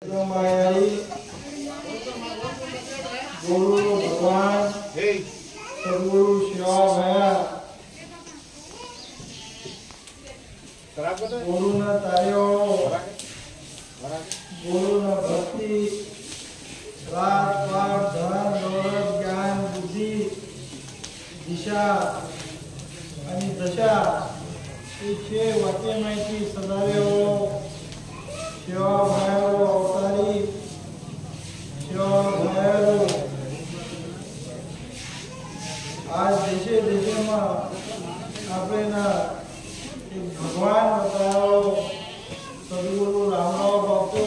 मायाई गुरु भगवान सदगुरु शिवा भया गुरु न तायो गुरु न भक्ति रात पाठ धन दौलत ज्ञान बुद्धि दिशा आणि दशा इथे वाक्य माहिती सदावे शिवा भैरव अवतारी शिवा भैरव आज देशे देशे में आपने ना एक भगवान बताओ सदगुरु रामराव बापू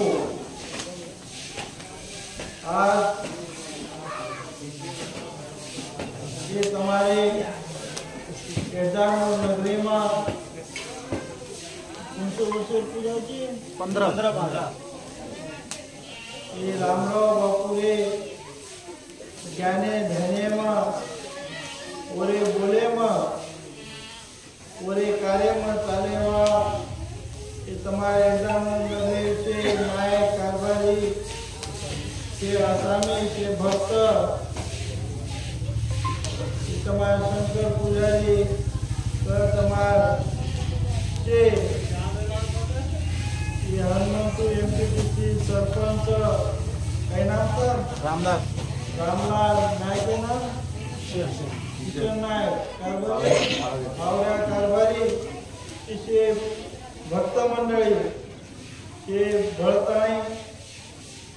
आज ये तुम्हारे केदारनाथ नगरी में 15 ये रामराव बापू रे ज्ञाने ध्याने में ओरे बोले में ओरे कार्य में चाले ये तुम्हारे एग्जाम में से नायक कारभारी से आसामी से भक्त तुम्हारे शंकर पुजारी तुम्हारे हनुमंतू एमपीटीसी सरपंच काय नाम सर रामलाल नायक है ना किशन नायक कारभारी हावड़ा कारभारी इसे भक्त मंडळी ये भळताई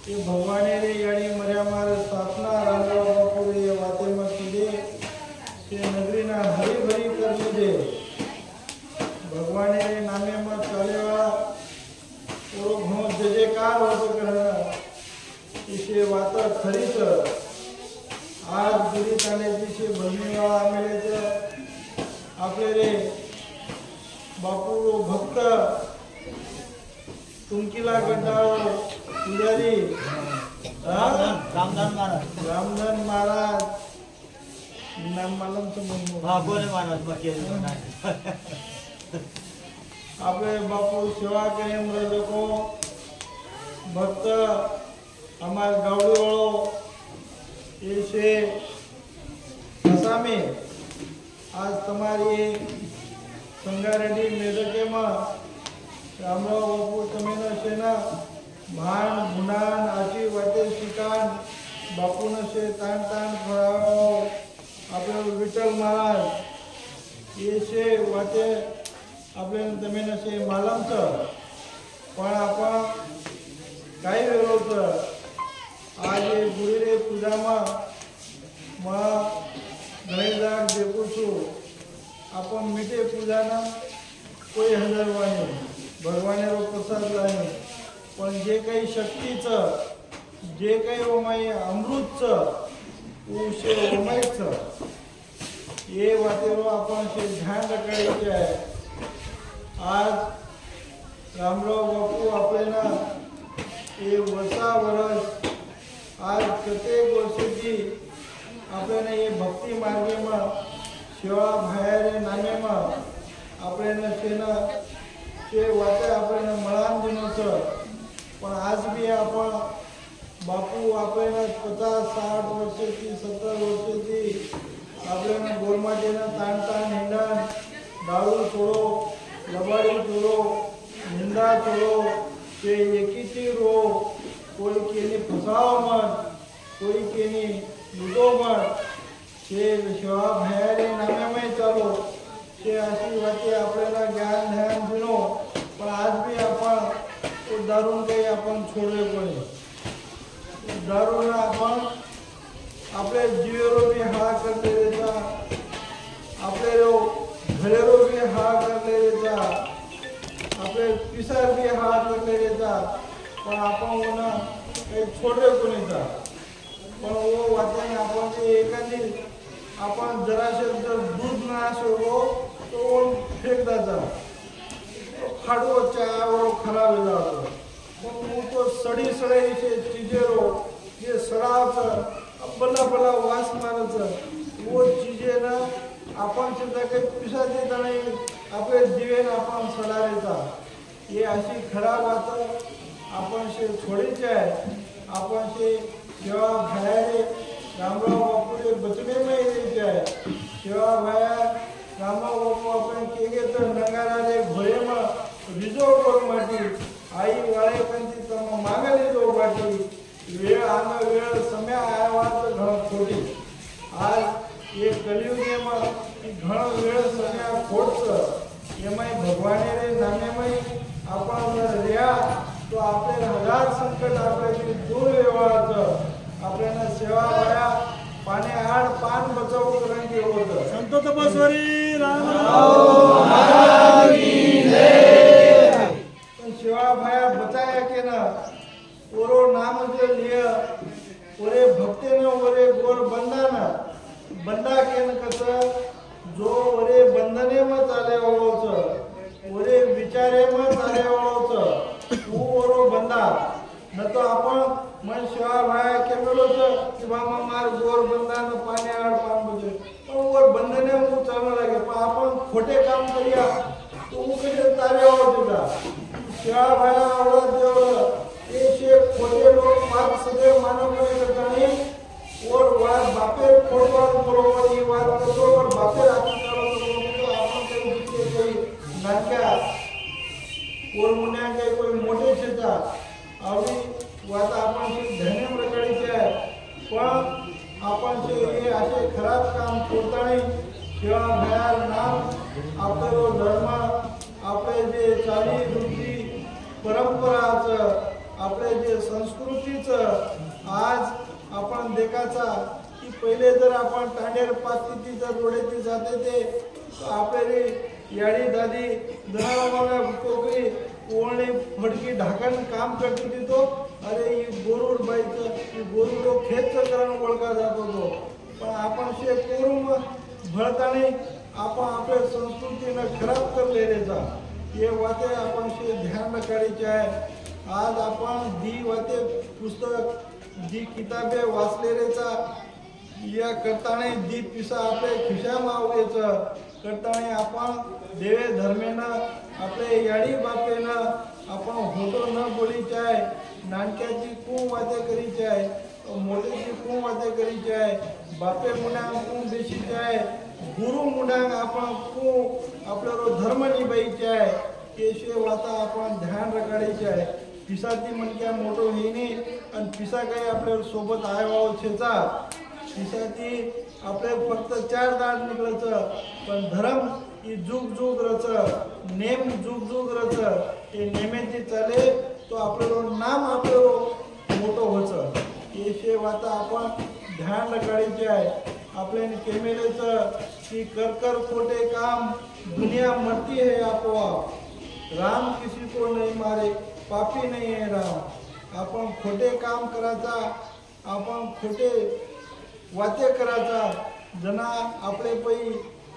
ये भगवाने रे यानी मर्या मार स्थापना रामराव बापू रे वाते में तुझे ये नगरी ना हरी भरी कर दे भगवाने रे नामे में चलेवा जयकार होतो करना इसे वाता खरीच आज गुरी ताने दिसे बहिणीवा आमेले तर आपले रे बापू भक्त तुमकीला गड्डाळ पुजारी रामधन महाराज नाम मालूम तो हां बोले महाराज बाकी आपले बापू सेवा केम रजको भक्त हमारे गावड़ी वालों ऐसे आसामी आज तुम्हारी संगारेड्डी मेदके में रामराव बापू तमेना सेना भान गुणान आची वाटे शिकान बापू न से तान तान फराओ आपले विठल महाराज ये से वाटे आपले तमेना से मालम पण आपण काही वेळ आज ये गुरुरे पूजा में गणेशदार देखू छू अपन मीठे पूजा ना कोई हजरवा नहीं भगवाने रो प्रसाद लानी पण जे काही शक्तीच जे काही ओमाई अमृतच उशे ओमाईच ये वातेरो आपण से ध्यान रखायचे आहे आज रामराव बापू आपल्याला ये वर्षा वर्ष आज प्रत्येक वर्ष की आपल्याला ये भक्ति मार्गे में सेवा भायरे नामे में आपल्याला सेना से वाटे आपल्याला मळान दिनोचं पण आज भी आपण बापू आपल्याला 50-60 वर्षाची 70 वर्षाची आपल्याला गोलमाटीना ताण ताण हिंडण दारू छोड़ो लबाड़ी छोड़ो निंदा छोड़ो के एकीची रो कोई केनी फसाव मत कोई केनी लुटो मत से सेवा भैयारे नामे में चालो से अशी वाटे आपल्याला ज्ञान ध्यान दिनो पण आज भी आपण दारून काही आपण छोडले कोणी दारून आपण आपले जीवेरो भी हा करते देता आपले रो घरेरो भी हा करते देता आपले पिसर भी हाथ करले देता पण आपण होना काही छोटे कोणीचा पण वो वाटणे आपण ते एखादी आपण जराशे जर दूध ना असो तो फेक दाता खाडो चावर खराब हो जातो पण वो तो सड़ी सड़े से चीजेरो ये शराब बल्ला बल्ला वास मारच वो चीजे ना आपण सुद्धा काही पिसा देता नाही आपले जीवन आपण सडा देता ये अशी खराब आता आपण शे छोडीचे आहे आपण शे सेवा भायारे रामराव बापूले बचने में आहे सेवा भाया रामराव बापू आपण केगे तर नगाराले घोडे में रिजो करू माटी आई वाळे कंची तम मागले जो बाटी वेळ आना वेळ समय आया तर घण खोटी आज ये कलियुगे में घण वेळ समय खोटच एमाय भगवाने रे नामे में आपण रिया तो आपले हजार संकट आपल्याची दूर व्हायचं आपल्याला सेवा व्हाया पाणी आड पान बचाव करायची होतं संत तपस्वरी रामराव महाराज की जय सेवा भाया बचाया के ना ओरो नाम जो लिया ओरे भक्ते न ओरे गोर बंदाना बंदा के न कस जो ओरे बंधने में चाले वाळोच ओरे विचारे में चाले वाळोच तू ओरो बंदा न तो आपण मन सेवा भाया के मेलोच कि बाबा मार गोर बंदान पाणी आड पान बचे पण ओर बंधने में चालू लागे पण आपण खोटे काम करिया तो कसे तारे वाळोच सेवा भाया आवडत देव ये खोटे लोग मार्ग सदैव मानव करतानी और वाद बापे खोटवाद बरोबर ही वाद करतो और बापे आपण करतो आपण काही दुसरे काही नाटका और मुन्या काही कोई मोठे छेता आवडी वाद आपण धन्य प्रकारचे आहे पण आपण हे असे खराब काम करतानी सेवा भाया नाम आपलो धर्म आपले जे चाली रूढी परंपराचं आपले जे संस्कृतीचं आज आपण देखाचा की पहिले जर आपण तांडेर पातीची जर रोडेती जाते ते आपले याडी दादी दरावाला टोकरी ओळणी फडकी ढाकण काम करते ती तो अरे ही गोरूड बाईचं ही गोरूड खेतचं करण ओळखा जात होतो पण आपण शे कोरून भळतानी आपण आपल्या संस्कृतीनं खराब करलेलेचा ये वाते आपण शे ध्यान रखाडीचे आहे आज आपण दी वाते पुस्तक जी किताबे वाचलेलेचा या करताना दी पिसा आपले खिशा मावलेचं करताना आपण देवे धर्मेनं आपले याडी बापेनं आपण होतो न बोलीचे आहे नानक्याची कू वाते करीचे आहे मोठीची कू वाते करीचे आहे बापे मुडांग कू बेशीचे आहे गुरु मुडांग आपण कू आपल्याला धर्म निभाईचे आहे केशे वाता आपण ध्यान रखाडीचे आहे पिसाची मनक्या मोठो हेनी आणि पिसा काही आपल्या सोबत आयवाव छेचा पिसाची आपले फक्त 4 दाड निघलचं पण धर्म ही जुग रच नेम जुग रच हे नेमेची चाले तो आपलं नाम आपलं मोठं होचं हे वाता आपण ध्यान रखाडीचे आहे आपल्या केमेलेचं की कर खोटे काम दुनिया मरती है आपोआप राम किसी को नहीं मारे पापी नहीं है राम आपण खोटे काम करायचा आपण खोटे वाते करायचा जना आपले पै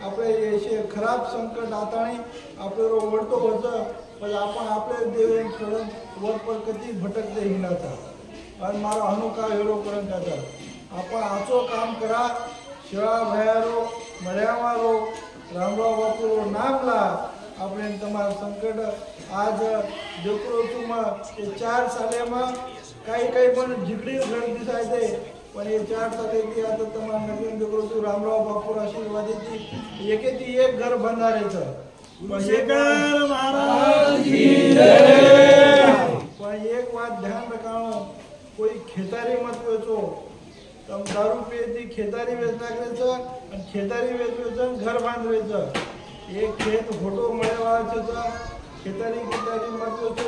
आपले असे खराब संकट आतानी आपल्याला ओळतो होतं पण आपण आपले देवेन सोडून वर पर कधी भटकते हिंडाचा आणि मारा अनुका हेरो करून जातात आपण आचो काम करा सेवा भयारो मर्यावारो रामराव बापू नामला આપણે તમારું સંકટ આજ દેખરો તુમ એ 4 સાલેમાં કઈ પણ જીગડી ગણતી થાય છે પણ એ 4 સાલે થી આ તો તમારા નવીન દેખરો તુ રામરાવ બાપુ આશીર્વાદથી એકેથી એક ઘર બંધારે છે શેખર મહારાજ की जय પણ એક વાત ધ્યાન રખાણો કોઈ ખેતારી મત વેચો તમ દારૂ પીએથી ખેતારી વેચના કરે છે અને ખેતારી વેચવે ઘર બાંધવે છે एक खेत फोटो मळेवा छता खेतारी मारतो तो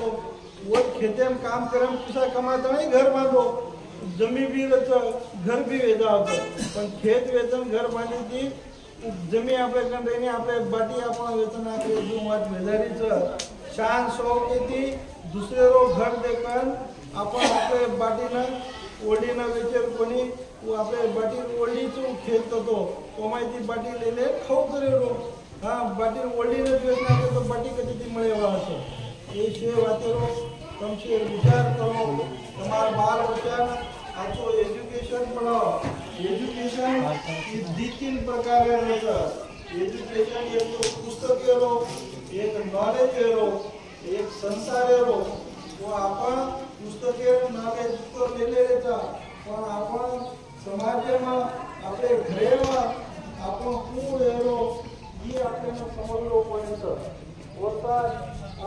वो खेते में काम करम पैसा कमाता नहीं घर बांधो जमी भी रच घर भी वेचा होता पण खेत वेचन घर बांधी थी जमी आपले कंडे आपले बाटी आपण वेचन आपले जो वाट वेजारीच शान शौक येती दुसरे रो घर देखन आपण आपले बाटीनं ओढीनं वेचेल कोणी आपले बाटी ओढीच खेत होतो तो माहिती बाटी लेले खाऊ करेलो हाँ बाटी ओल्डी ने योजना के तो बाटी कति ती मळे वासो ये छे वातेरो तम से विचार करो તમાર બાળ બચ્ચાને આચો એજ્યુકેશન પઢાઓ એજ્યુકેશન ઈ तीन प्रकारे રહેશે एजुकेशन एक तो पुस्तक रो एक नॉलेज रो एक संसार रो वो आपण पुस्तके नॉलेज तो लिहिलेलेच पण आपण समाजाમાં આપણે ઘરેમાં આપણો શું રહેલો એ આપણને સમજવો પડે છે ઓરતા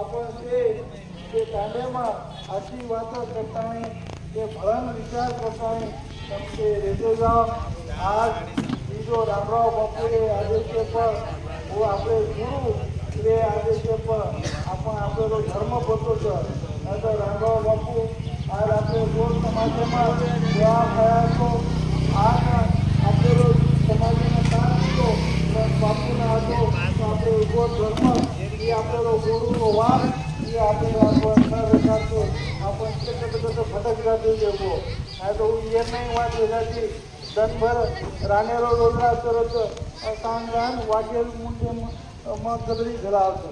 आपण તે કાંડેમાં આછી વાતો કરતા નહીં તે ભલન વિચાર કરતા નહીં તમે રેજો જાઓ આજ બીજો રામરાવ બાપુએ આદેશ પર वो આપણે ગુરુ એ આદેશ પર આપણો ધર્મ બતો છે તો રામરાવ બાપુ आज આપણે ગોળ સમાજમાં સેવા કર્યા તો आज આપણો સમાજનો કામ હતો બાપુના હતો તો આપણે ગોળ ધર્મ એ આપણો ગુરુનો વાસ એ આપણે રખાતો आपण કેટલો ભટક જાતી દેવો આ તો એ નહીં વાત લેજાતી દનભર રાનેરો રોજના તરત સાંગરાન વાગેલ મુંડે માં ગદરી ધરાવતો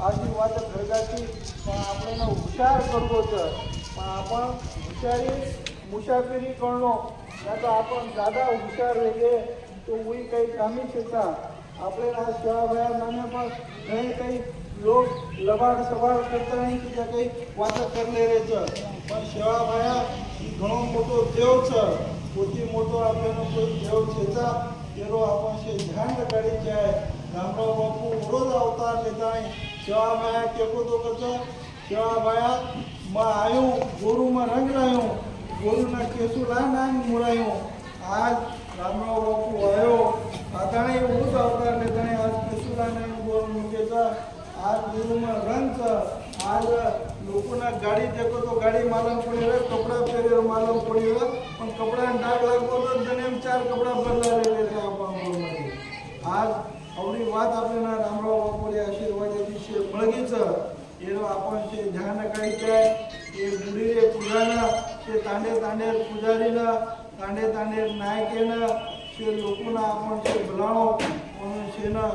આજી વાત ઘરગાતી પણ આપણે હુશાર કરવો છે પણ आपण हुशारी मुसाफिरी करनो या तो आपण ज़्यादा हुशार रहिए तो वही काही कामी शकता आपले आज सेवाभाया नामे पर काही लोग लबाड सवाल करता नहीं की त्या काही वाचा करले रे छ पण सेवाभाया ही घणो मोठो देव छ कोटी मोठो आपल्यानो कोई देव छेचा एरो आपण से ध्यान रखाडी છે रामराव बापू रोज अवतार लेता है सेवाभाया केको तो कचा सेवाभाया मैं आयो गुरु में रंग लायो गुरु ना केसुला नाम मुरायो आज रामराव बापू आयो आताने उस अवतार लेताने आज केसुला नाम गुरु मुकेचा आज गुरु में रंग छ आज लोकोना गाड़ी देखो तो गाड़ी मालूम पड़ेगा कपड़ा पहरे मालूम पड़ेगा पण कपड़ा डाग लागतो तो जने चार कपड़ा बदला लेले आपण आज आवडी વાત આપણેના રામરાવ બાપુએ આશીર્વાદ વિશે મળગી છે એનો आपण से ध्यान रखाई છે એ ગુડીરે પૂજાના से તાંડે તાંડે પૂજારીના તાંડે તાંડે નાયકેના से લોકોના आपण से ભલાણો અને સેના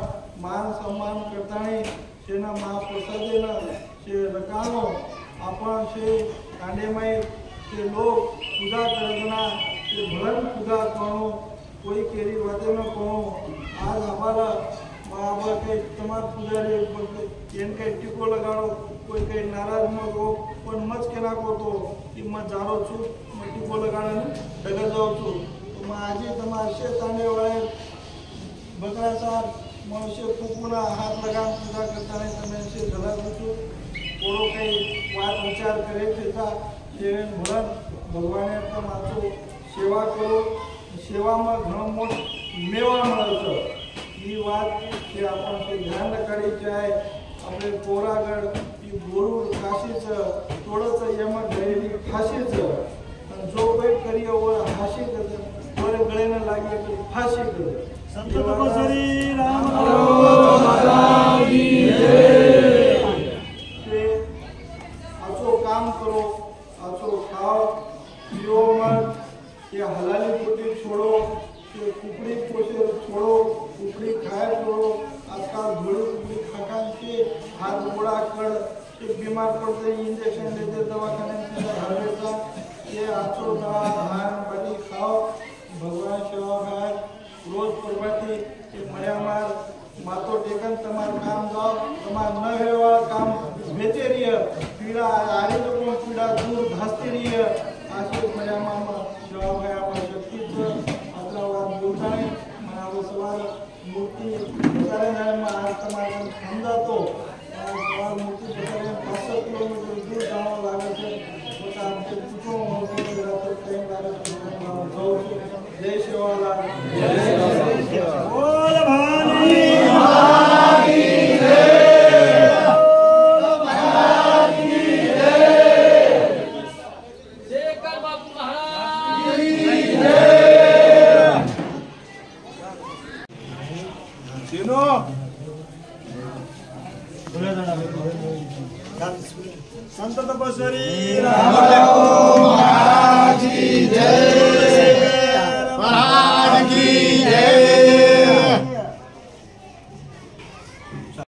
માન સન્માન કરતાણી સેના મહાપ્રસાદેના से રકાણો आपण से તાંડેમાં से लोग पूजा करना से भलन पूजा करो कोई केरी वाते न कहो आज हमारा बाबा के तमाम पुजारी एन के टीको लगाड़ो कोई कहीं नाराज मत हो पण मच के ना को तो कि मैं जारो छु मैं टीको लगाने डगर जाओ छु तो मैं आज तमारे से ताने वाले बकरा सार मनुष्य कुकुना हाथ लगा पूजा करता है तमे से गला छु थोड़ो कई बात विचार करे छता जेन भलन भगवाने तमाचो सेवा करो सेवा में घणो मोट मेवा મળે છે ये बात के आपण से ध्यान रखाडी जाए अपने कोरागढ़ ये गुरु काशी छ थोडंच यमा गळेली फाशी छ जो कोई करियो वो फाशी करे और गळे न लागे तो फाशी करे संत तपस्वी रामराव महाराज की जय आचो काम करो आचो खाओ पियो मत ये हलाली पोटी छोड़ो ये कुकड़ी पोटे छोड़ो कुकड़ी खाए छोड़ो आजकल धूड़ी कुकड़ी खा के हाथ मोड़ा कर एक बीमार पड़ते इंजेक्शन लेते दवाखाने में हरवेता ये आचो दवा धान बड़ी खाओ भगवान सेवा भाई रोज प्रभाती ये मया मार मातो टेकन तमार काम जाओ तमार न हेवा काम बेचे रही पीड़ा आरे तो को पीड़ा दूर घासती रही आशे मया मामा सेवा भाई आपा शक्ति बोलताने मनावो सवाल मूर्ति बतारे में आज तमारे समझातो सवाल मूर्ति बतारे 500 किलोमीटर दूर जावा लागे छे तो आपसे पूछो हो जरा तो टाइम लागे तो जाओ जय सेवालाल जय बोल भानी महाराज की जय महाराज की जय जय कर बापू महाराज की जय संत तपस्वी रामराव महाराज की जय।